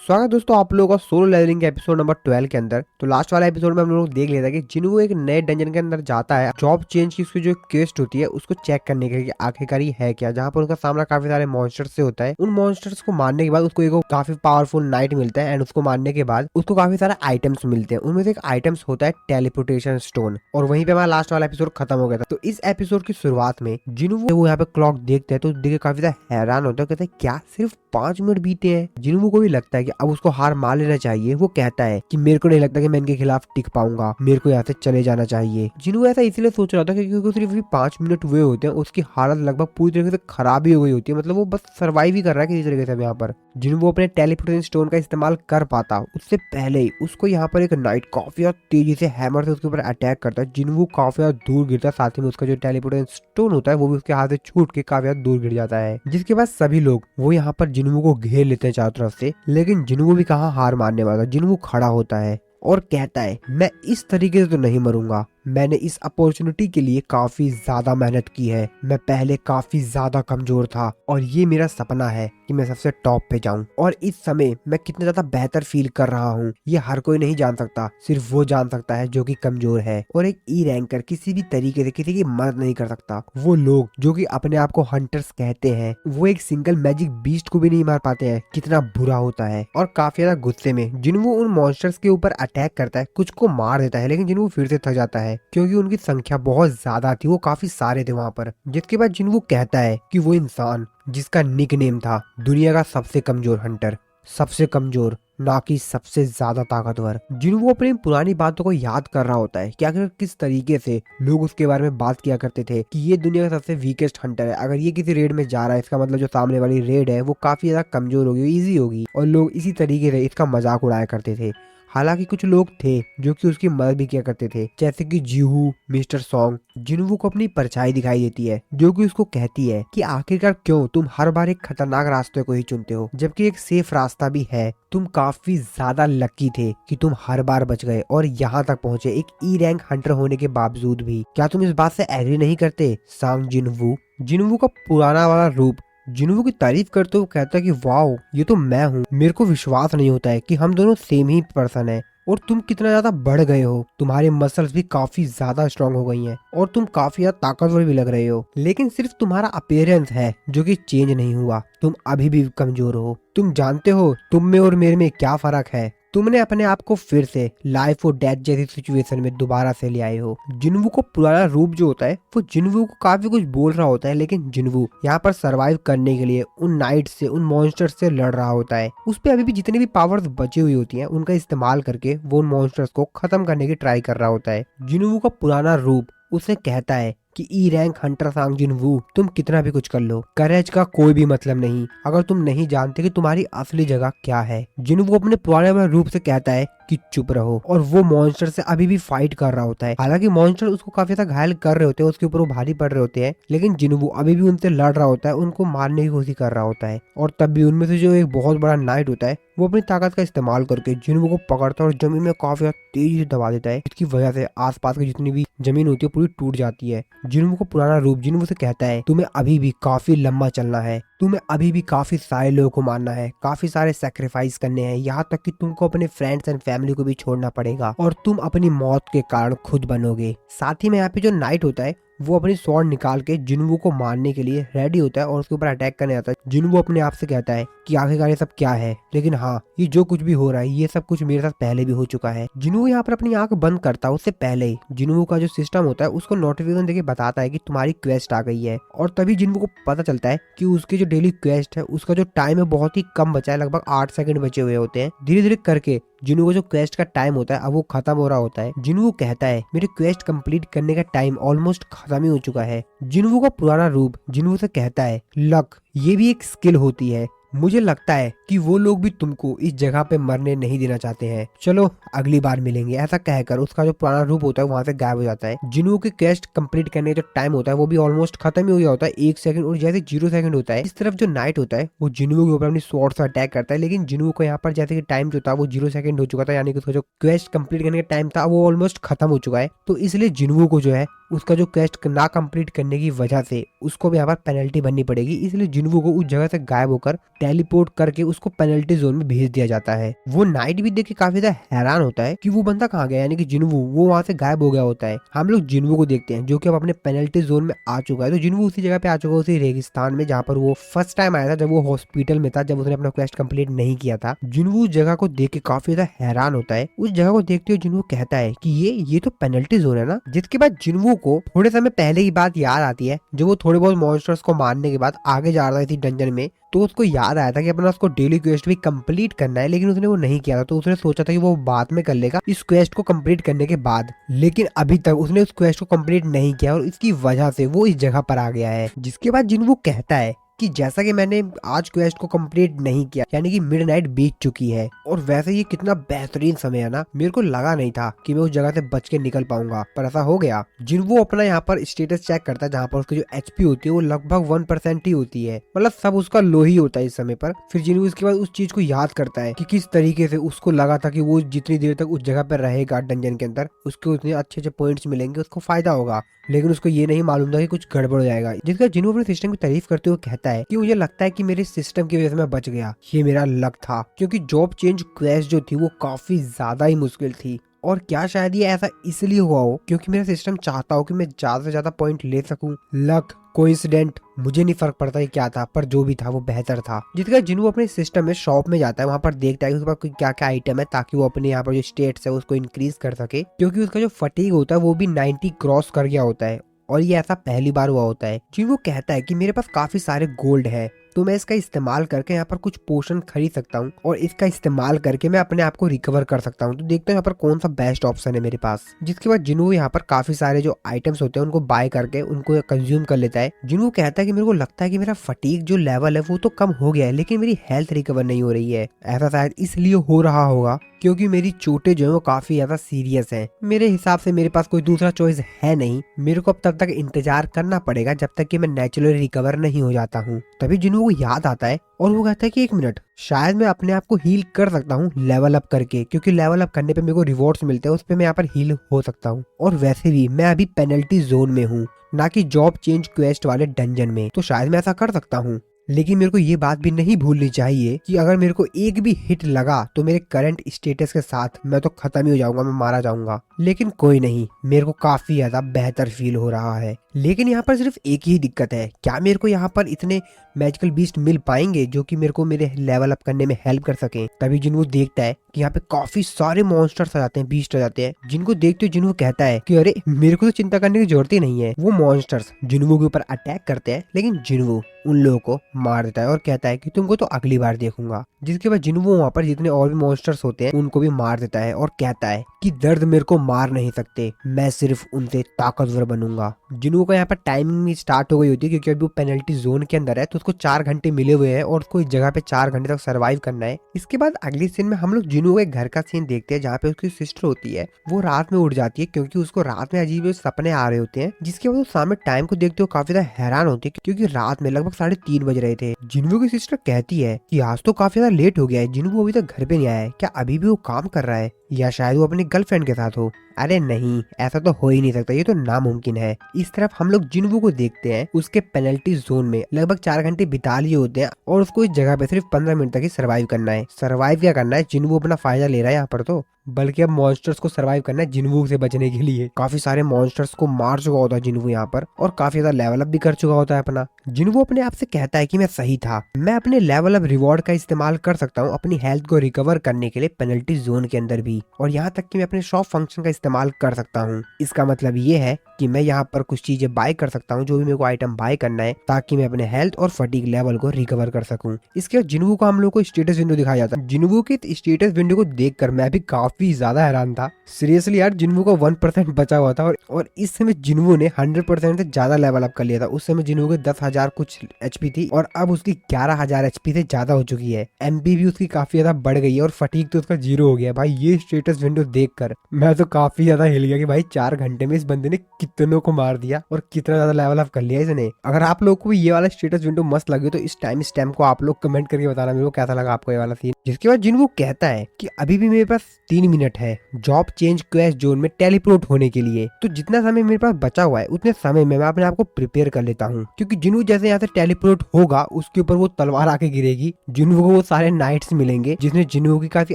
स्वागत है दोस्तों आप लोगों का सोलो लेवलिंग के एपिसोड नंबर 12 के अंदर। तो लास्ट वाला एपिसोड में हम लोग देख लेते हैं कि जिन्हों एक नए डंजन के अंदर जाता है जॉब चेंज की उसकी जो क्वेस्ट होती है उसको चेक करने के लिए आखिरकार ये है क्या, जहाँ पर उनका सामना काफी सारे मॉन्स्टर्स से होता है। उन मॉन्स्टर्स को मारने के बाद उसको एक काफी पावरफुल नाइट मिलता है एंड उसको मारने के बाद उसको काफी सारे आइटम्स मिलते हैं। उनमें से एक आइटम्स होता है टेलीपोर्टेशन स्टोन, और वहीं पे हमारा लास्ट वाला एपिसोड खत्म हो गया था। तो इस एपिसोड की शुरुआत में जिन्हों वो यहाँ पे क्लॉक देखते हैं तो देख के काफी ज्यादा हैरान होता है, कहते हैं क्या सिर्फ 5 मिनट बीते हैं। जिन्हों को भी लगता है कि अब उसको हार मान लेना चाहिए। वो कहता है कि मेरे को नहीं लगता कि मैं इनके खिलाफ टिक पाऊंगा, मेरे को यहाँ से चले जाना चाहिए। जिन्हों ऐसा इसलिए सोच रहा था क्योंकि सिर्फ 5 मिनट हुए होते हैं, उसकी हालत लगभग पूरी तरीके से खराब ही हो गई होती है। मतलब वो बस सर्वाइव ही कर रहा है किसी तरीके से यहाँ पर। जिन्हों वो अपने टेलीपोर्टेशन स्टोन का इस्तेमाल कर पाता उससे पहले ही उसको यहाँ पर एक नाइट काफी ज्यादा तेजी से हैमर से उसके ऊपर अटैक करता है। जिन्हों काफी ज्यादा दूर गिरता है, साथ ही में उसका जो टेलीपोर्टेशन स्टोन होता है वो भी उसके हाथ से छूट के काफी ज्यादा दूर गिर जाता है। जिसके बाद सभी लोग वो यहाँ पर जिन्हों को घेर लेते हैं चारों तरफ से, लेकिन जिन्हों भी कहाँ हार मानने वाला। जिन्हों खड़ा होता है और कहता है मैं इस तरीके से तो नहीं मरूंगा, मैंने इस अपॉर्चुनिटी के लिए काफी ज्यादा मेहनत की है। मैं पहले काफी ज्यादा कमजोर था और ये मेरा सपना है कि मैं सबसे टॉप पे जाऊं। और इस समय मैं कितना ज्यादा बेहतर फील कर रहा हूँ ये हर कोई नहीं जान सकता, सिर्फ वो जान सकता है जो कि कमजोर है। और एक ई रैंकर किसी भी तरीके से किसी की मदद नहीं कर सकता। वो लोग जो कि अपने आप को हंटर्स कहते हैं वो एक सिंगल मैजिक बीस्ट को भी नहीं मार पाते हैं। कितना बुरा होता है। और काफी ज्यादा गुस्से में जिन्हों उन मॉन्स्टर्स के ऊपर अटैक करता है, कुछ को मार देता है, लेकिन जिन्हों फिर से थक जाता है क्योंकि उनकी संख्या बहुत ज्यादा थी, वो काफी सारे थे वहाँ पर। जिसके बाद जिन्हों कहता है कि वो इंसान जिसका निक नेम था दुनिया का सबसे कमजोर हंटर, सबसे कमजोर ना कि सबसे ज्यादा ताकतवर। जिन्हों वो अपनी पुरानी बातों को याद कर रहा होता है कि आखिर किस तरीके से लोग उसके बारे में बात किया करते थे कि ये दुनिया का सबसे वीकेस्ट हंटर है। अगर ये किसी रेड में जा रहा है इसका मतलब जो सामने वाली रेड है वो काफी ज्यादा कमजोर होगी, इजी होगी, और लोग इसी तरीके से इसका मजाक उड़ाया करते थे। हालांकि कुछ लोग थे जो कि उसकी मदद भी किया करते थे, जैसे कि जीहू, मिस्टर सॉन्ग। जिन्हों को अपनी परछाई दिखाई देती है जो कि उसको कहती है कि आखिरकार क्यों तुम हर बार एक खतरनाक रास्ते को ही चुनते हो जबकि एक सेफ रास्ता भी है। तुम काफी ज्यादा लकी थे कि तुम हर बार बच गए और यहाँ तक पहुँचे एक ई रैंक हंटर होने के बावजूद भी। क्या तुम इस बात से एग्री नहीं करते? सांग जिन्वू, जिन्वू का पुराना वाला रूप जिन्हों की तारीफ करते हुए कहता है कि वाओ ये तो मैं हूँ। मेरे को विश्वास नहीं होता है कि हम दोनों सेम ही पर्सन है। और तुम कितना ज्यादा बढ़ गए हो, तुम्हारे मसल्स भी काफी ज्यादा स्ट्रांग हो गई हैं और तुम काफी ज्यादा ताकतवर भी लग रहे हो, लेकिन सिर्फ तुम्हारा अपीयरेंस है जो कि चेंज नहीं हुआ। तुम अभी भी कमजोर हो। तुम जानते हो तुम में और मेरे में क्या फर्क है? तुमने अपने आप को फिर से लाइफ और डेथ जैसी सिचुएशन में दोबारा से ले आए हो। जिन्वू को पुराना रूप जो होता है वो जिन्वू को काफी कुछ बोल रहा होता है, लेकिन जिन्वू यहाँ पर सरवाइव करने के लिए उन नाइट से, उन मॉन्स्टर्स से लड़ रहा होता है। उस पे अभी भी जितनी भी पावर्स बची हुई होती हैं उनका इस्तेमाल करके वो उन मॉन्स्टर्स को खत्म करने की ट्राई कर रहा होता है। जिन्वू का पुराना रूप उसे कहता है कि ई रैंक हंटर सांग जिन्वू तुम कितना भी कुछ कर लो, करेज का कोई भी मतलब नहीं अगर तुम नहीं जानते कि तुम्हारी असली जगह क्या है। जिन्वू अपने पुराने वाले रूप से कहता है कि चुप रहो, और वो मॉन्स्टर से अभी भी फाइट कर रहा होता है। हालांकि मॉन्स्टर उसको काफी ज्यादा घायल कर रहे होते हैं, उसके ऊपर वो भारी पड़ रहे होते हैं, लेकिन जिन्वू अभी भी उनसे लड़ रहा होता है, उनको मारने की कोशिश कर रहा होता है। और तब भी उनमें से जो एक बहुत बड़ा नाइट होता है वो अपनी ताकत का इस्तेमाल करके जिन्वू को पकड़ता है और जमीन में काफी तेजी से दबा देता है। इसकी वजह से आसपास की जितनी भी जमीन होती है पूरी टूट जाती है। जिन्वू को पुराना रूप जिन्वू से कहता है तुम्हें अभी भी काफी लंबा चलना है, तुम्हें अभी भी काफी सारे लोगों को मारना है, काफी सारे सैक्रिफाइस करने हैं, यहाँ तक कि तुमको अपने फ्रेंड्स एंड फैमिली को भी छोड़ना पड़ेगा और तुम अपनी मौत के कारण खुद बनोगे। साथ ही में यहाँ पे जो नाइट होता है वो अपनी स्वॉर्ड निकाल के जिन्वू को मारने के लिए रेडी होता है और उसके ऊपर अटैक करने आता है। जिन्वू अपने आप से कहता है कि आखिरकार ये सब क्या है, लेकिन हाँ ये जो कुछ भी हो रहा है ये सब कुछ मेरे साथ पहले भी हो चुका है। जिन्वू यहाँ पर अपनी आंख बंद करता है उससे पहले ही जिन्वू का जो सिस्टम होता है उसको नोटिफिकेशन देके बताता है कि तुम्हारी क्वेस्ट आ गई है। और तभी जिन्वू को पता चलता है कि उसकी जो डेली क्वेस्ट है उसका जो टाइम है बहुत ही कम बचा है, लगभग 8 सेकंड बचे हुए होते हैं। धीरे धीरे करके जिन्वू को जो क्वेस्ट का टाइम होता है अब वो खत्म हो रहा होता है। जिन्वू कहता है मेरे क्वेस्ट कंप्लीट करने का टाइम ऑलमोस्ट खत्म ही हो चुका है। जिन्वू का पुराना रूप जिन्वू से कहता है लक ये भी एक स्किल होती है, मुझे लगता है कि वो लोग भी तुमको इस जगह पे मरने नहीं देना चाहते हैं, चलो अगली बार मिलेंगे। ऐसा कहकर उसका जो पुराना रूप होता है वहां से गायब हो जाता है। जिन्हों के क्वेस्ट कंप्लीट करने का जो टाइम होता है वो भी ऑलमोस्ट खत्म ही हो गया होता है, 1 सेकंड और जैसे 0 सेकंड होता है। इस तरफ जो नाइट होता है वो जिन्हों के ऊपर अपनी स्वॉर्ड से अटैक करता है, लेकिन जिन्हों को यहाँ पर जैसे कि टाइम जो था वो 0 सेकंड हो चुका था, यानी कि उसका जो क्वेस्ट कंप्लीट करने का टाइम था वो ऑलमोस्ट खत्म हो चुका है। तो इसलिए जिन्हों को जो है उसका जो क्वेस्ट ना कंप्लीट करने की वजह से उसको भी यहाँ पर पेनल्टी भरनी पड़ेगी। इसलिए जिन्वू को उस जगह से गायब होकर टेलीपोर्ट करके उसको पेनल्टी जोन में भेज दिया जाता है। वो नाइट भी देख के काफी ज्यादा हैरान होता है कि वो बंदा कहाँ गया, यानी कि जिन्वू वो वहाँ से गायब हो गया होता है। हम लोग जिन्वू को देखते हैं जो कि अब अपने पेनल्टी जोन में आ चुका है। तो जिन्वू उसी जगह पे आ चुका है, उसी रेगिस्तान में जहाँ पर वो फर्स्ट टाइम आया था जब वो हॉस्पिटल में था, जब उसने अपना क्वेस्ट कंप्लीट नहीं किया था। जिन्वू उस जगह को देख के काफी ज्यादा हैरान होता है। उस जगह को देखते हुए जिन्वू कहता है कि ये तो पेनल्टी जोन है ना। जिसके बाद जिन्वू को थोड़े समय पहले की बात याद आती है, जो वो थोड़े बहुत मॉन्स्टर्स को मारने के बाद आगे जा रहा था डंजन में। तो उसको याद आया था कि अपना उसको डेली क्वेस्ट भी कंप्लीट करना है, लेकिन उसने वो नहीं किया था। तो उसने सोचा था कि वो बाद में कर लेगा इस क्वेस्ट को कंप्लीट करने के बाद, लेकिन अभी तक उसने उस क्वेस्ट को कंप्लीट नहीं किया और इसकी वजह से वो इस जगह पर आ गया है। जिसके बाद जिन्वू कहता है कि जैसा कि मैंने आज क्वेस्ट को कंप्लीट नहीं किया, यानी कि मिडनाइट बीत चुकी है, और वैसे ये कितना बेहतरीन समय है ना। मेरे को लगा नहीं था कि मैं उस जगह से बच के निकल पाऊंगा, पर ऐसा हो गया। जिन्वू अपना यहाँ पर स्टेटस चेक करता है, जहाँ पर उसकी जो एचपी होती है वो लगभग 1% ही होती है, मतलब सब उसका लो ही होता है इस समय पर। फिर जिन्वू इसके बाद उस चीज को याद करता है कि किस तरीके से उसको लगा था कि वो जितनी देर तक उस जगह पर रहेगा डंजन के अंदर, उसके उतने अच्छे अच्छे पॉइंट्स मिलेंगे, उसको फायदा होगा। लेकिन उसको ये नहीं मालूम था कि कुछ गड़बड़ हो जाएगा। जिसका जिन्वू अपने सिस्टम की तारीफ करते हुए कहता है कि मुझे लगता है कि मेरे सिस्टम की वजह से मैं बच गया, ये मेरा लक था, क्योंकि जॉब चेंज क्वेस्ट जो थी वो काफी ज्यादा ही मुश्किल थी। और क्या शायद ये ऐसा इसलिए हुआ हो क्योंकि मेरा सिस्टम चाहता हो कि मैं ज्यादा से ज्यादा पॉइंट ले सकूं। लक, कोइंसिडेंट, मुझे नहीं फर्क पड़ता ये क्या था, पर जो भी था वो बेहतर था। जिसका जिन्वू अपने सिस्टम में शॉप में जाता है, वहाँ पर देखता है कि उसके पास क्या क्या आइटम है, ताकि वो अपने यहाँ पर जो स्टेट्स है उसको इंक्रीज कर सके, क्योंकि उसका जो फटीग होता है वो भी 90 क्रॉस कर गया होता है, और ये ऐसा पहली बार हुआ होता है। जिन्वू कहता है कि मेरे पास काफी सारे गोल्ड है, तो मैं इसका इस्तेमाल करके यहाँ पर कुछ पोशन खरीद सकता हूँ, और इसका इस्तेमाल करके मैं अपने आप को रिकवर कर सकता हूँ। तो देखते हैं यहाँ पर कौन सा बेस्ट ऑप्शन है मेरे पास। जिसके बाद जिन्वू यहाँ पर काफी सारे जो आइटम्स होते हैं उनको बाय करके उनको कंज्यूम कर लेता है। जिन्वू कहता है कि मेरे को लगता है कि मेरा फटीग जो लेवल है वो तो कम हो गया है, लेकिन मेरी हेल्थ रिकवर नहीं हो रही है। ऐसा शायद इसलिए हो रहा होगा क्योंकि मेरी चोटें जो है वो काफी ज्यादा सीरियस है। मेरे हिसाब से मेरे पास कोई दूसरा चॉइस है नहीं, मेरे को अब तब तक इंतजार करना पड़ेगा जब तक कि मैं नेचुरली रिकवर नहीं हो जाता हूँ। तभी जिन्वू को याद आता है और वो कहता है कि 1 मिनट, शायद मैं अपने आप को हील कर सकता हूँ लेवल अप करके, क्योंकि लेवल अप करने पे मेरे को रिवॉर्ड्स मिलते हैं, उस पे मैं यहाँ पर हील हो सकता हूँ। और वैसे भी मैं अभी पेनल्टी जोन में हूँ, ना कि जॉब चेंज क्वेस्ट वाले डंजन में, तो शायद मैं ऐसा कर सकता हूँ। लेकिन मेरे को ये बात भी नहीं भूलनी चाहिए कि अगर मेरे को एक भी हिट लगा तो मेरे करंट स्टेटस के साथ मैं तो खत्म ही हो जाऊंगा, मैं मारा जाऊंगा। लेकिन कोई नहीं, मेरे को काफी ज्यादा बेहतर फील हो रहा है। लेकिन यहाँ पर सिर्फ एक ही दिक्कत है, क्या मेरे को यहाँ पर इतने मैजिकल बीस्ट मिल पाएंगे जो कि मेरे को मेरे लेवल अप करने में हेल्प कर सके। तभी जिन्वू देखता है कि यहाँ पे काफी सारे मॉन्स्टर्स आ जाते हैं, बीस्ट आ जाते हैं, जिनको देखते हुए जिन्वू कहता है कि अरे मेरे को तो चिंता करने की जरूरत ही नहीं है। वो मॉन्स्टर्स जिन्वू के ऊपर अटैक करते हैं, लेकिन जिन्वू उन लोगों को मार देता है और कहता है कि तुमको तो अगली बार देखूंगा। जिसके बाद जिन्वू वहाँ पर जितने और भी मॉन्स्टर्स होते हैं उनको भी मार देता है और कहता है कि दर्द मेरे को मार नहीं सकते, मैं सिर्फ उनसे ताकतवर बनूंगा। जिन्वू का यहाँ पर टाइमिंग स्टार्ट हो गई होती है, क्योंकि अभी वो पेनल्टी जोन के अंदर है, तो उसको 4 घंटे मिले हुए हैं और उसको इस जगह पे 4 घंटे तक सर्वाइव करना है। इसके बाद अगली सीन में हम लोग जिन्वू के घर का सीन देखते हैं, जहाँ पे उसकी सिस्टर होती है, वो रात में उठ जाती है क्योंकि उसको रात में अजीब सपने आ रहे होते हैं। जिसके बाद वो सामने टाइम को देखते हुए काफी ज्यादा हैरान होती है, क्योंकि रात में लगभग 3:30 बज रहे थे। जिन्वू की सिस्टर कहती है कि आज तो काफी ज्यादा लेट हो गया है, जिन्वू अभी तक घर पे नहीं आया है, क्या अभी भी वो काम कर रहा है, या शायद वो अपनी गर्लफ्रेंड के साथ हो। अरे नहीं, ऐसा तो हो ही नहीं सकता, ये तो नामुमकिन है। इस तरफ हम लोग जिन्वू को देखते हैं, उसके पेनल्टी जोन में लगभग 4 घंटे बिता लिए होते हैं और उसको इस जगह पे सिर्फ 15 मिनट तक ही सर्वाइव करना है। सर्वाइव क्या करना है, जिन्वू अपना फायदा ले रहा है यहाँ पर, तो बल्कि अब मॉन्स्टर्स को सर्वाइव करना है जिन्वू से बचने के लिए। काफी सारे मॉन्स्टर्स को मार चुका होता है जिन्वू यहाँ पर, और काफी ज्यादा लेवल अप भी कर चुका होता है अपना। जिन्वू अपने आप से कहता है कि मैं सही था, मैं अपने लेवल अप रिवॉर्ड का इस्तेमाल कर सकता हूँ अपनी हेल्थ को रिकवर करने के लिए पेनल्टी जोन के अंदर भी, और यहाँ तक कि मैं अपने शॉप फंक्शन का इस्तेमाल कर सकता हूँ। इसका मतलब ये है कि मैं यहाँ पर कुछ चीजें बाय कर सकता हूँ, जो भी मेरे को आइटम बाय करना है, ताकि मैं अपने हेल्थ और फटीग लेवल को रिकवर कर सकूं। इसके बाद जिन्वू को हम लोग को स्टेटस विंडो दिखाया जाता है। जिन्वू के स्टेटस विंडो को देखकर मैं भी काफी ज्यादा हैरान था। सीरियसली यार, जिन्वू का 1% बचा हुआ था और इस समय जिन्वू ने 100% से ज्यादा लेवल अप कर लिया था। उस समय जिन्वू के 10,000 कुछ एचपी थी और अब उसकी 11,000 एचपी से ज्यादा हो चुकी है। एमपी भी उसकी काफी ज्यादा बढ़ गई है और फटीग तो उसका 0 हो गया। भाई ये स्टेटस विंडो देखकर मैं तो काफी ज्यादा हिल गया कि भाई 4 घंटे में इस बंदे ने कितनों को मार दिया और कितना ज्यादा लेवल अप कर लिया इसने। अगर आप लोग को भी ये वाला स्टेटस विंडो मस्त लगे तो इस टाइम स्टैम्प को आप लोग कमेंट करके बताना मेरे को कैसा लगा आपको ये वाला सीन। जिसके बाद जिन्वू कहता है कि अभी भी मेरे पास 3 3 मिनट है जॉब चेंज क्वेस्ट जोन में टेलीपोर्ट होने के लिए। तो जितना समय मेरे पास बचा हुआ है उतने समय में मैं अपने आप को प्रिपेयर कर लेता हूँ, क्योंकि जिन्हों जैसे यहाँ से टेलीपोर्ट होगा उसके ऊपर वो तलवार आके गिरेगी। जिन्हों को वो सारे नाइट्स मिलेंगे जिसने जिन्हों की काफी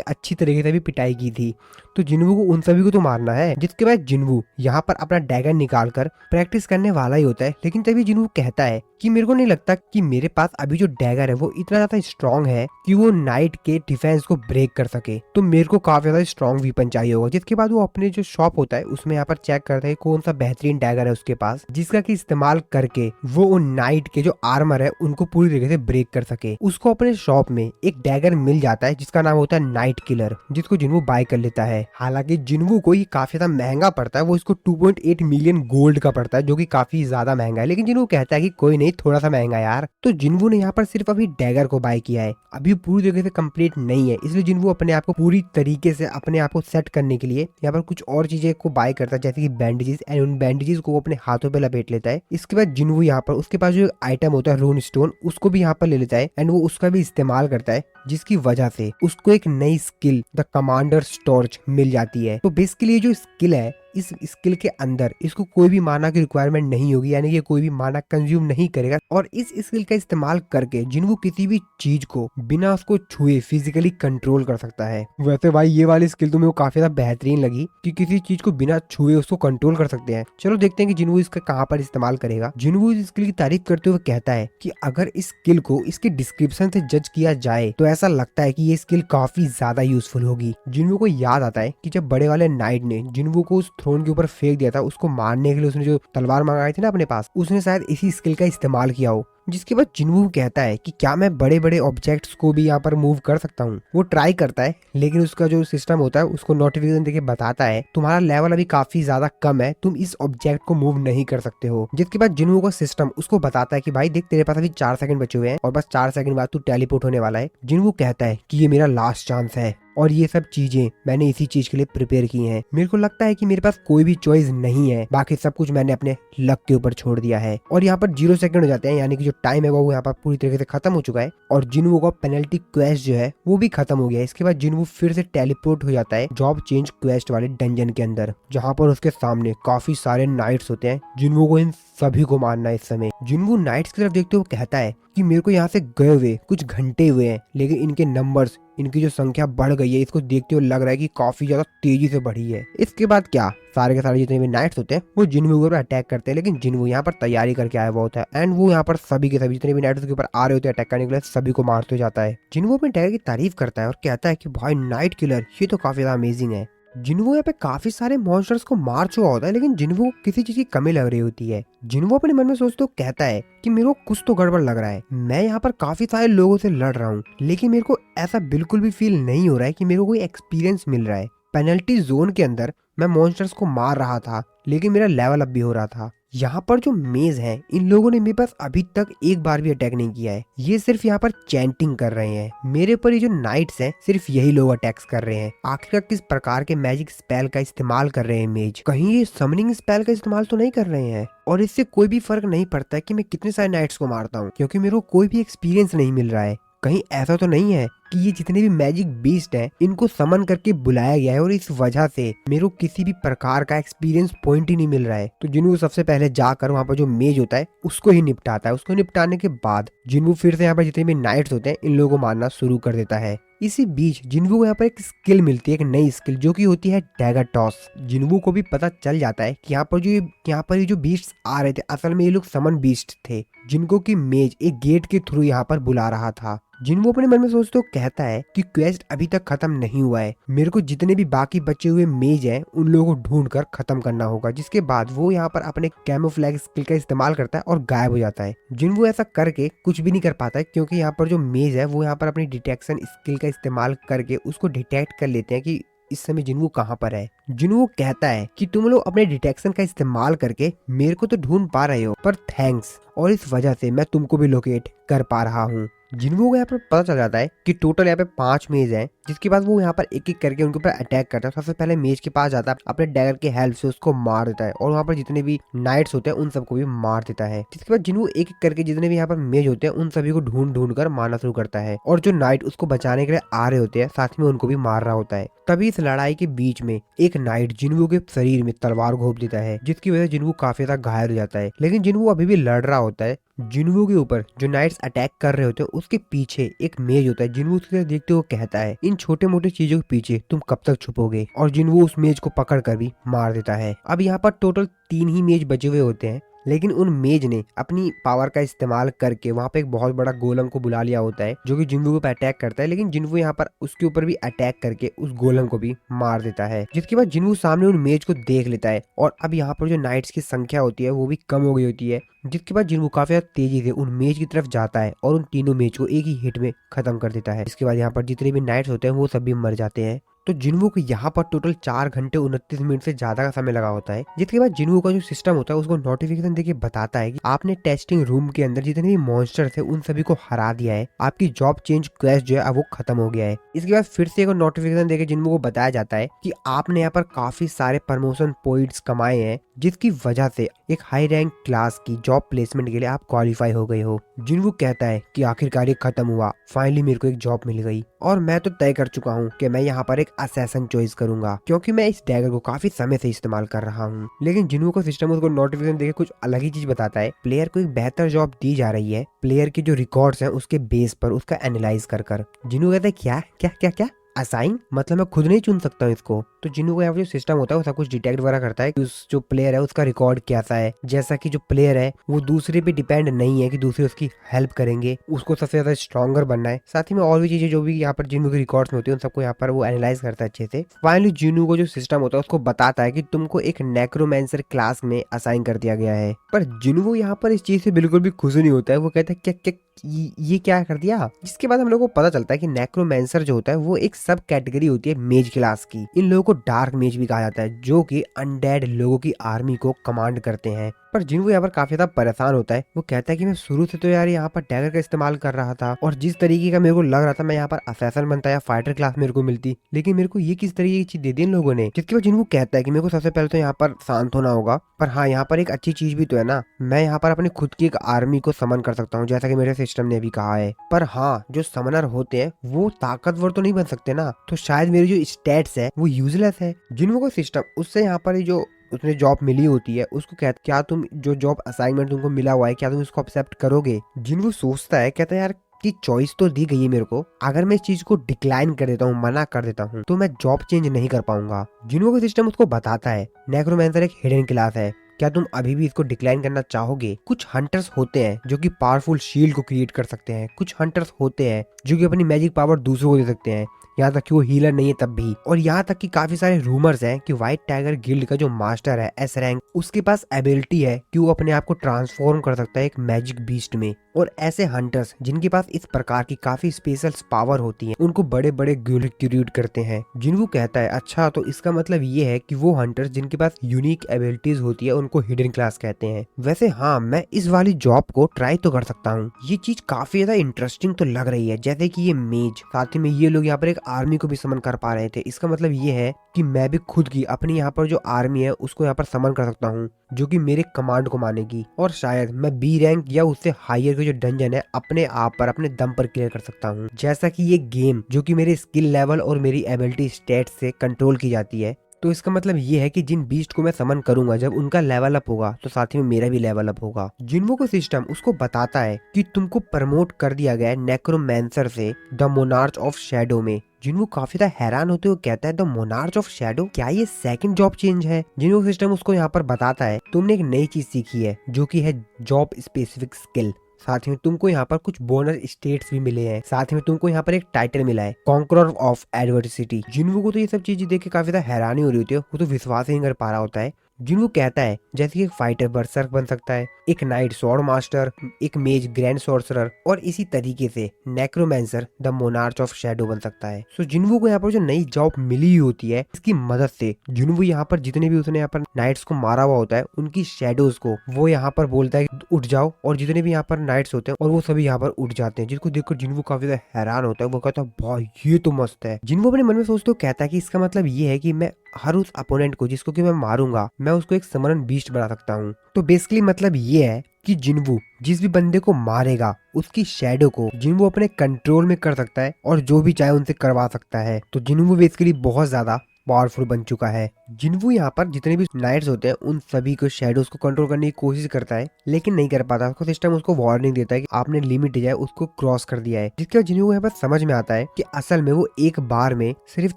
अच्छी तरीके से भी पिटाई की थी, तो जिन्हों को उन सभी को तो मारना है। जिसके बाद जिन्हों यहाँ पर अपना डैगर निकाल कर प्रैक्टिस करने वाला ही होता है, लेकिन तभी जिन्हों कहता है कि मेरे को नहीं लगता कि मेरे पास अभी जो डैगर है वो इतना ज्यादा स्ट्रॉन्ग है कि वो नाइट के डिफेंस को ब्रेक कर सके, तो मेरे को काफी ज्यादा स्ट्रॉन्ग वीपन चाहिए होगा। जिसके बाद वो अपने जो शॉप होता है उसमें यहाँ पर चेक करता है कौन सा बेहतरीन डैगर है उसके पास, जिसका कि इस्तेमाल करके वो उन नाइट के जो आर्मर है उनको पूरी तरीके से ब्रेक कर सके। उसको अपने शॉप में एक डैगर मिल जाता है जिसका नाम होता है नाइट किलर, जिसको जिन्हों बाय कर लेता है। हालांकि जिन्हों को ये काफी ज्यादा महंगा पड़ता है, वो इसको 2.8 मिलियन गोल्ड का पड़ता है, जो कि काफी ज्यादा महंगा है। लेकिन जिन्हों कहता है कि कोई नहीं, थोड़ा सा महंगा यार। तो जिन्हों ने यहाँ पर सिर्फ अभी डैगर को बाय किया है, अभी पूरी तरीके से कंप्लीट नहीं है, इसलिए जिन्हों अपने आप को पूरी तरीके से अपने आप को सेट करने के लिए यहाँ पर कुछ और चीजें को बाय करता है, जैसे कि बैंडेजेस, एंड उन बैंडेजेस को वो अपने हाथों पे लपेट लेता है। इसके बाद जिन्हों यहाँ पर उसके पास जो एक आइटम होता है रून स्टोन, उसको भी यहाँ पर ले लेता है एंड वो उसका भी इस्तेमाल करता है, जिसकी वजह से उसको एक नई स्किल द कमांडर टॉर्च मिल जाती है। तो बेसिकली ये जो स्किल है, इस स्किल के अंदर इसको कोई भी माना की रिक्वायरमेंट नहीं होगी, यानी कि कोई भी माना कंज्यूम नहीं करेगा। और इस स्किल का इस्तेमाल करके जिन्हों किसी भी चीज को बिना उसको छुए फिजिकली कंट्रोल कर सकता है। वैसे भाई ये वाली स्किल तो मेरे को काफी ज्यादा बेहतरीन लगी कि किसी चीज को बिना छुए उसको कंट्रोल कर सकते हैं। चलो देखते हैं कि जिन्हों इसका कहाँ पर इस्तेमाल करेगा। जिन्हों इस स्किल की तारीफ करते हुए कहता है कि अगर इस स्किल को इसके डिस्क्रिप्शन से जज किया जाए तो ऐसा लगता है कि ये स्किल काफी ज्यादा यूजफुल होगी। जिन्हों को याद आता है कि जब बड़े वाले नाइट ने जिन्हों को उस थ्रोन के ऊपर फेंक दिया था, उसको मारने के लिए उसने जो तलवार मंगाई थी ना अपने पास, उसने शायद इसी स्किल का इस्तेमाल किया हो। जिसके बाद जिन्हों कहता है कि क्या मैं बड़े बड़े ऑब्जेक्ट्स को भी यहाँ पर मूव कर सकता हूँ। वो ट्राई करता है, लेकिन उसका जो सिस्टम होता है उसको नोटिफिकेशन देके बताता है तुम्हारा लेवल अभी काफी ज्यादा कम है, तुम इस ऑब्जेक्ट को मूव नहीं कर सकते हो। जिसके बाद जिन्हों का सिस्टम उसको बताता है कि भाई देख, तेरे पास अभी 4 सेकंड बचे हुए हैं और बस 4 सेकंड बाद तू टेलीपोर्ट होने वाला है। जिन्हों कहता है कि ये मेरा लास्ट चांस है और ये सब चीजें मैंने इसी चीज के लिए प्रिपेयर की हैं। मेरे को लगता है कि मेरे पास कोई भी चॉइस नहीं है, बाकी सब कुछ मैंने अपने लक के ऊपर छोड़ दिया है। और यहाँ पर 0 सेकंड हो जाते हैं, यानी कि जो टाइम है वो यहाँ पर पूरी तरीके से खत्म हो चुका है और जिन्हों का पेनल्टी क्वेस्ट जो है वो भी खत्म हो गया है। इसके बाद जिन्हों फिर से टेलीपोर्ट हो जाता है जॉब चेंज क्वेस्ट वाले डंजन के अंदर, जहाँ पर उसके सामने काफी सारे नाइट्स होते हैं। जिन्हों को इन सभी को मारना है इस समय। जिन्हों नाइट्स की तरफ देखते हुए कहता है कि मेरे को यहाँ से गए हुए कुछ घंटे हुए हैं, लेकिन इनके नंबर्स, इनकी जो संख्या बढ़ गई है, इसको देखते हुए लग रहा है कि काफी ज्यादा तेजी से बढ़ी है। इसके बाद क्या, सारे के सारे जितने भी नाइट्स होते हैं वो जिन्हों के ऊपर अटैक करते हैं, लेकिन जिन्हों यहाँ पर तैयारी करके आया हुआ होता है एंड वो यहाँ पर सभी के सभी जितने भी नाइट्स के ऊपर आ रहे होते हैं अटैक करने के लिए, सभी को मारते जाता है। जिन्हों अपने टैगर की तारीफ करता है और कहता है कि भाई नाइट किलर ये तो काफी ज्यादा अमेजिंग है। जिन्हों यहाँ पे काफी सारे मॉन्स्टर्स को मार चुका होता है, लेकिन जिन्हों किसी चीज की कमी लग रही होती है। जिन्हों अपने मन में सोचते हुए कहता है कि मेरे को कुछ तो गड़बड़ लग रहा है, मैं यहाँ पर काफी सारे लोगों से लड़ रहा हूँ, लेकिन मेरे को ऐसा बिल्कुल भी फील नहीं हो रहा है कि मेरे को कोई एक्सपीरियंस मिल रहा है। पेनल्टी जोन के अंदर मैं मॉन्स्टर्स को मार रहा था, लेकिन मेरा लेवल अप भी हो रहा था। यहाँ पर जो मेज है, इन लोगों ने मेरे पास अभी तक एक बार भी अटैक नहीं किया है, ये सिर्फ यहाँ पर चैंटिंग कर रहे हैं। मेरे पर ये जो नाइट्स हैं, सिर्फ यही लोग अटैक्स कर रहे हैं। आखिरकार किस प्रकार के मैजिक स्पेल का इस्तेमाल कर रहे हैं मेज, कहीं ये समनिंग स्पेल का इस्तेमाल तो नहीं कर रहे हैं। और इससे कोई भी फर्क नहीं पड़ता है कि मैं कितने सारे नाइट्स को मारता हूँ, क्योंकि मेरे को कोई भी एक्सपीरियंस नहीं मिल रहा है। कहीं ऐसा तो नहीं है कि ये जितने भी मैजिक बीस्ट हैं इनको समन करके बुलाया गया है और इस वजह से मेरे को किसी भी प्रकार का एक्सपीरियंस पॉइंट ही नहीं मिल रहा है। तो जिन्हों सबसे पहले जाकर वहाँ पर जो मेज होता है उसको ही निपटाता है। उसको निपटाने के बाद जिन्हों फिर से यहाँ पर जितने भी नाइट्स होते हैं इन लोगों को मारना शुरू कर देता है। इसी बीच जिन्हों को यहाँ पर एक स्किल मिलती है, एक नई स्किल, जो कि होती है डैगर टॉस। जिन्हों को भी पता चल जाता है कि यहाँ पर ये जो बीस्ट आ रहे थे असल में ये लोग समन बीस्ट थे, जिनको की मेज एक गेट के थ्रू यहाँ पर बुला रहा था। जिन्हों अपने मन में सोचते हो कहता है कि क्वेस्ट अभी तक खत्म नहीं हुआ है, मेरे को जितने भी बाकी बचे हुए मेज हैं उन लोगों को ढूंढ कर खत्म करना होगा। जिसके बाद वो यहाँ पर अपने कैमोफ्लैग स्किल का इस्तेमाल करता है और गायब हो जाता है। जिन्हों ऐसा करके कुछ भी नहीं कर पाता है, क्योंकि यहाँ पर जो मेज है वो यहाँ पर अपनी डिटेक्शन स्किल का इस्तेमाल करके उसको डिटेक्ट कर लेते हैं कि इस समय जिन्हों कहाँ पर है। जिन्हों कहता है कि तुम लोग अपने डिटेक्शन का इस्तेमाल करके मेरे को तो ढूंढ पा रहे हो, पर थैंक्स, और इस वजह से मैं तुमको भी लोकेट कर पा रहा हूँ। जिन्वो को यहाँ पर पता चल जाता है कि टोटल यहाँ पे 5 मेज हैं, जिसके बाद वो यहाँ पर एक एक करके उनके ऊपर अटैक करता है। सबसे पहले मेज के पास जाता है, अपने डैगर की हेल्प से उसको मार देता है और वहाँ पर जितने भी नाइट्स होते हैं उन सबको भी मार देता है। जिसके बाद जिन्वो एक एक करके जितने भी यहाँ पर मेज होते हैं उन सभी को ढूंढ ढूंढ कर मारना शुरू करता है, और जो नाइट उसको बचाने के लिए आ रहे होते हैं साथ में उनको भी मार रहा होता है। तभी इस लड़ाई के बीच में एक नाइट जिन्वो के शरीर में तलवार घोंप देता है, जिसकी वजह से जिन्वो काफी ज्यादा घायल हो जाता है। लेकिन जिन्वो अभी भी लड़ रहा होता है। जिन्वो के ऊपर जो नाइट्स अटैक कर रहे होते हैं उसके पीछे एक मेज होता है। जिन्वो उसके देखते हुए कहता है, इन छोटे मोटे चीजों के पीछे तुम कब तक छुपोगे, और जिन्वो उस मेज को पकड़ कर भी मार देता है। अब यहाँ पर टोटल 3 ही मेज बचे हुए होते हैं, लेकिन उन मेज ने अपनी पावर का इस्तेमाल करके वहाँ पे एक बहुत बड़ा गोलम को बुला लिया होता है, जो कि जिन्वो के ऊपर अटैक करता है। लेकिन जिन्वो यहाँ पर उसके ऊपर भी अटैक करके उस गोलम को भी मार देता है। जिसके बाद जिन्वो सामने उन मेज को देख लेता है, और अब यहाँ पर जो नाइट्स की संख्या होती है वो भी कम हो गई होती है। जिसके बाद जिन्वो काफी ज्यादा तेजी से उन मेज की तरफ जाता है और उन तीनों मेज को एक ही हिट में खत्म कर देता है। इसके बाद यहाँ पर जितने भी नाइट्स होते हैं वो सब भी मर जाते हैं। तो जिन्वो को यहाँ पर टोटल 4 घंटे 29 मिनट से ज्यादा का समय लगा होता है। जिसके बाद जिन्वो का जो सिस्टम होता है उसको नोटिफिकेशन देके बताता है कि आपने टेस्टिंग रूम के अंदर जितने भी मॉन्स्टर थे उन सभी को हरा दिया है, आपकी जॉब चेंज क्वेस्ट जो है अब वो खत्म हो गया है। इसके बाद फिर से एक नोटिफिकेशन देके जिन्वो को बताया जाता है कि आपने यहाँ पर काफी सारे प्रमोशन पॉइंट्स कमाए हैं, जिसकी वजह से एक हाई रैंक क्लास की जॉब प्लेसमेंट के लिए आप क्वालिफाई हो गए हो। जिन्वो कहता है कि आखिरकार ये खत्म हुआ, फाइनली मेरे को एक जॉब मिल गई, और मैं तो तय कर चुका हूँ कि मैं यहाँ पर एक असैसन चॉइस करूंगा, क्योंकि मैं इस डैगर को काफी समय से इस्तेमाल कर रहा हूँ। लेकिन जिन्वो का सिस्टम उसको नोटिफिकेशन देके कुछ अलग ही चीज बताता है। प्लेयर को एक बेहतर जॉब दी जा रही है, प्लेयर के जो रिकॉर्ड्स हैं उसके बेस पर उसका एनालाइज कर। जिन्वो कहता है क्या क्या क्या क्या असाइन, मतलब मैं खुद नहीं चुन सकता हूँ इसको। तो जिन्वो का यहाँ पर जो सिस्टम होता है वो सब कुछ डिटेक्ट वगैरह करता है कि उस जो प्लेयर है उसका रिकॉर्ड कैसा है, जैसा कि जो प्लेयर है वो दूसरे पे डिपेंड नहीं है कि दूसरे उसकी हेल्प करेंगे, उसको सबसे ज्यादा स्ट्रॉन्गर बनना है। साथ ही में और भी चीजें जो भी यहाँ पर जिन्वो के रिकॉर्ड्स में होती है उन सबको यहाँ पर वो एनालाइज करता है अच्छे से। फाइनली जिन्वो को जो सिस्टम होता है उसको बताता है कि तुमको एक नेक्रोमेंसर क्लास में असाइन कर दिया गया है। पर जिन्वो यहाँ पर इस चीज से बिल्कुल भी खुश नहीं होता है। वो कहता है क्या क्या ये क्या कर दिया। जिसके बाद हम लोग को पता चलता है कि नेक्रोमेंसर जो होता है वो एक सब कैटेगरी होती है मेज क्लास की। इन लोगों को डार्क मेज भी कहा जाता है, जो कि अनडेड लोगों की आर्मी को कमांड करते हैं। पर जिन्वो यहाँ पर काफी ज्यादा परेशान होता है। वो कहता है कि मैं शुरू से तो यार यहाँ पर डैगर का इस्तेमाल कर रहा था, और जिस तरीके का मेरे को लग रहा था मैं यहाँ पर असैसन बनता या फाइटर क्लास मेरे को मिलती, लेकिन मेरे को ये किस तरीके की चीज दे दी इन लोगों ने। जिसके बाद जिन्वो कहता है कि मेरे को सबसे पहले तो यहाँ पर शांत होना होगा, पर हाँ यहाँ पर एक अच्छी चीज भी तो है ना, मैं यहाँ पर अपनी खुद की एक आर्मी को समन कर सकता हूँ, जैसा कि मेरे सिस्टम ने भी कहा है। पर हाँ जो समनर होते हैं वो ताकतवर तो नहीं बन सकते ना, तो शायद मेरी जो स्टेट्स है वो यूजलेस है। जिन्वो का सिस्टम उससे यहाँ पर जो उसने जॉब मिली होती है उसको कहता क्या तुम जो जॉब असाइनमेंट तुमको मिला हुआ है क्या तुम इसको एक्सेप्ट करोगे। जिन्वो सोचता है, कहता है यार कि चॉइस तो दी गई है मेरे को, अगर मैं इस चीज को डिक्लाइन कर देता हूँ, मना कर देता हूँ, तो मैं जॉब चेंज नहीं कर पाऊंगा। जिन्वो का सिस्टम उसको बताता है नेक्रोमेंसर एक हिडन क्लास है, क्या तुम अभी भी इसको डिक्लाइन करना चाहोगे। कुछ हंटर्स होते हैं जो कि पावरफुल शील्ड को क्रिएट कर सकते हैं, कुछ हंटर्स होते हैं जो कि अपनी मैजिक पावर दूसरों को दे सकते हैं, यहाँ तक कि वो हीलर नहीं है तब भी। और यहाँ तक कि काफी सारे रूमर्स हैं कि व्हाइट टाइगर गिल्ड का जो मास्टर है एस रैंक, उसके पास एबिलिटी है कि वो अपने आप को ट्रांसफॉर्म कर सकता है एक मैजिक बीस्ट में। और ऐसे हंटर्स जिनके पास इस प्रकार की काफी स्पेशल पावर होती है उनको बड़े बड़े गिल्ड क्रिएट करते हैं। जिन्वो कहता है अच्छा तो इसका मतलब ये है कि वो हंटर्स जिनके पास यूनिक एबिलिटीज होती है उनको हिडन क्लास कहते हैं। वैसे हाँ मैं इस वाली जॉब को ट्राई तो कर सकता हूँ, ये चीज काफी ज्यादा इंटरेस्टिंग तो लग रही है। जैसे कि ये मेज, साथ ही में ये लोग यहाँ पर एक आर्मी को भी समन कर पा रहे थे, इसका मतलब ये है कि मैं भी खुद की अपनी यहाँ पर जो आर्मी है उसको यहाँ पर समन कर सकता हूँ, जो कि मेरे कमांड को मानेगी। और शायद मैं बी रैंक या उससे हायर के जो डंजन है अपने आप पर अपने दम पर क्लियर कर सकता हूँ, जैसा कि ये गेम जो कि मेरे स्किल लेवल और मेरी एबिलिटी स्टेट से कंट्रोल की जाती है। तो इसका मतलब ये है कि जिन बीस्ट को मैं समन करूंगा जब उनका लेवल अप होगा तो साथ ही में मेरा भी लेवल अप होगा। जिन्वो को सिस्टम उसको बताता है कि तुमको प्रमोट कर दिया गया है नेक्रोमेंसर से द मोनार्च ऑफ शैडो में। जिन्वो काफी ज्यादा हैरान होते हुए कहता है द मोनार्च ऑफ शैडो, क्या ये सेकंड जॉब चेंज है। जिन्वो सिस्टम उसको यहाँ पर बताता है तुमने एक नई चीज सीखी है जो कि है जॉब स्पेसिफिक स्किल, साथ ही में तुमको यहाँ पर कुछ बोनस स्टेट्स भी मिले हैं, साथ ही में तुमको यहाँ पर एक टाइटल मिला है कॉन्करर ऑफ एडवर्सिटी। जिन्वो को तो ये सब चीजें देख के काफी ज्यादा हैरानी हो रही होती है, वो तो विश्वास ही नहीं कर पा रहा होता है। जिन्हों कहता है जैसे एक फाइटर बर्सर्क बन सकता है, एक नाइट स्वॉर्ड मास्टर, एक मेज ग्रैंड सॉर्सरर और इसी तरीके से necromancer the monarch of shadow बन सकता है। सो जिन्हों को यहाँ पर जो नई जॉब मिली होती है इसकी मदद से जिन्हों यहाँ पर जितने भी उसने यहाँ पर नाइट्स को मारा हुआ होता है उनकी शैडोज को वो यहाँ पर बोलता है उठ जाओ, और जितने भी यहाँ पर नाइट्स होते हैं और वो सभी यहाँ पर उठ जाते हैं, जिसको देखकर जिन्हों काफी ज्यादा हैरान होता है। वो कहता है भाई ये तो मस्त है। जिन्हों अपने मन में सोचते हो कहता है कि इसका मतलब ये है कि मैं हर उस अपोनेंट को जिसको कि मैं मारूंगा मैं उसको एक समरण बीस्ट बना सकता हूँ। तो बेसिकली मतलब ये है कि जिन्वू जिस भी बंदे को मारेगा उसकी शैडो को जिन्वू अपने कंट्रोल में कर सकता है और जो भी चाहे उनसे करवा सकता है। तो जिन्वू बेसिकली बहुत ज्यादा पावरफुल बन चुका है। जिन्वू यहाँ पर जितने भी नाइट्स होते हैं उन सभी को शैडोज को कंट्रोल करने की कोशिश करता है लेकिन नहीं कर पाता। उसको सिस्टम उसको वार्निंग देता है कि आपने लिमिट जो है उसको क्रॉस कर दिया है, जिसके बाद जिन्वू यहाँ पर समझ में आता है कि असल में वो एक बार में सिर्फ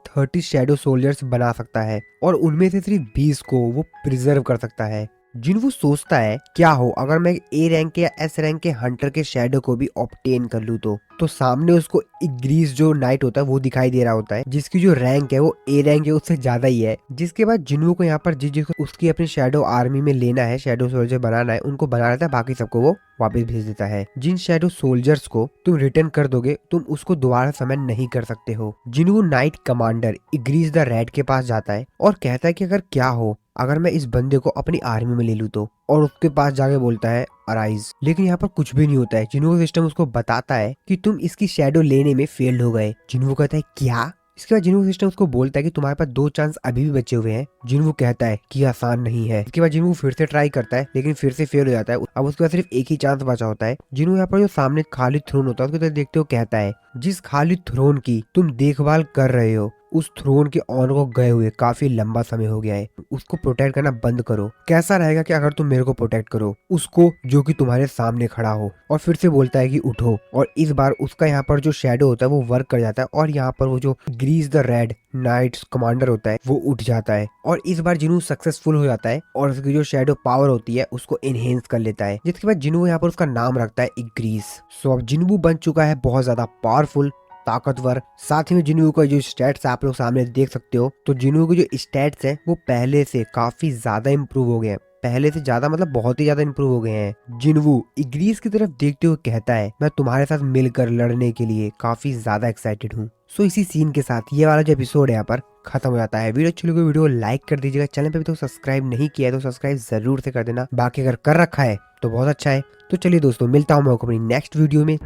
30 शैडो सोल्जर्स बना सकता है और उनमें से सिर्फ 20 को वो प्रिजर्व कर सकता है। जिन्वू सोचता है क्या हो अगर मैं ए रैंक के या एस रैंक के हंटर के शैडो को भी ऑब्टेन कर लूं तो सामने उसको इग्रीस जो नाइट होता है वो दिखाई दे रहा होता है जिसकी जो रैंक है वो ए रैंक है उससे ज्यादा ही है। जिसके बाद जिन्वू को यहाँ पर जिसको उसकी अपनी शैडो आर्मी में लेना है, शैडो सोल्जर बनाना है, उनको बना लेता है, बाकी सबको वो वापस भेज देता है। जिन शैडो सोल्जर्स को तुम रिटर्न कर दोगे तुम उसको दोबारा समय नहीं कर सकते हो। Jinwoo knight commander Igris the red के पास जाता है और कहता है कि अगर क्या हो अगर मैं इस बंदे को अपनी आर्मी में ले लूं तो, और उसके पास जाके बोलता है अराइज। लेकिन यहाँ पर कुछ भी नहीं होता है। जिन्वू सिस्टम उसको बताता है कि तुम इसकी शैडो लेने में फेल्ड हो गए। जिन्वू कहता है क्या? इसके बाद जिन्वू सिस्टम उसको बोलता है कि तुम्हारे पास 2 चांस अभी भी बचे हुए हैं। जिन्वू कहता है कि आसान नहीं है। इसके बाद जिन्वू फिर से ट्राई करता है लेकिन फिर से फेल हो जाता है। अब उसके बाद सिर्फ एक ही चांस बचा होता है। जिन्वू यहाँ पर जो सामने खाली थ्रोन होता है उसको देखते हो कहता है जिस खाली थ्रोन की तुम देखभाल कर रहे हो उस थ्रोन के ऑनर को गए हुए काफी लंबा समय हो गया है, उसको प्रोटेक्ट करना बंद करो। कैसा रहेगा कि अगर तुम मेरे को प्रोटेक्ट करो उसको जो कि तुम्हारे सामने खड़ा हो। और फिर से बोलता है कि उठो, और इस बार उसका यहाँ पर जो शैडो होता है वो वर्क कर जाता है और यहाँ पर वो जो Greece the red knights commander होता है वो उठ जाता है और इस बार जिन्हू सक्सेसफुल हो जाता है और उसकी जो शैडो पावर होती है उसको एनहेंस कर लेता है। जिसके बाद जिन्हू यहाँ पर उसका नाम रखता है इग्रीस। सो अब जिन्हू बन चुका है बहुत ज्यादा पावरफुल, ताकतवर। साथ ही में जिन्हू का जो स्टैट्स आप लोग सामने देख सकते हो तो जिन्हू के जो स्टैट्स हैं वो पहले से काफी ज्यादा इम्प्रूव हो गए हैं। पहले से ज्यादा मतलब बहुत ही ज्यादा इम्प्रूव हो गए हैं। जिन्हू इग्रीस की तरफ देखते हुए कहता है मैं तुम्हारे साथ मिलकर लड़ने के लिए काफी ज्यादा एक्साइटेड हूँ। सो इसी सीन के साथ ये वाला जो एपिसोड है यहाँ पर खत्म हो जाता है। वीडियो अच्छी लगी वीडियो लाइक कर दीजिएगा। चैनल पे भी तो सब्सक्राइब नहीं किया है तो सब्सक्राइब जरूर से कर देना। बाकी अगर कर रखा है तो बहुत अच्छा है। तो चलिए दोस्तों मिलता हूँ मैं आपको अपनी नेक्स्ट वीडियो में।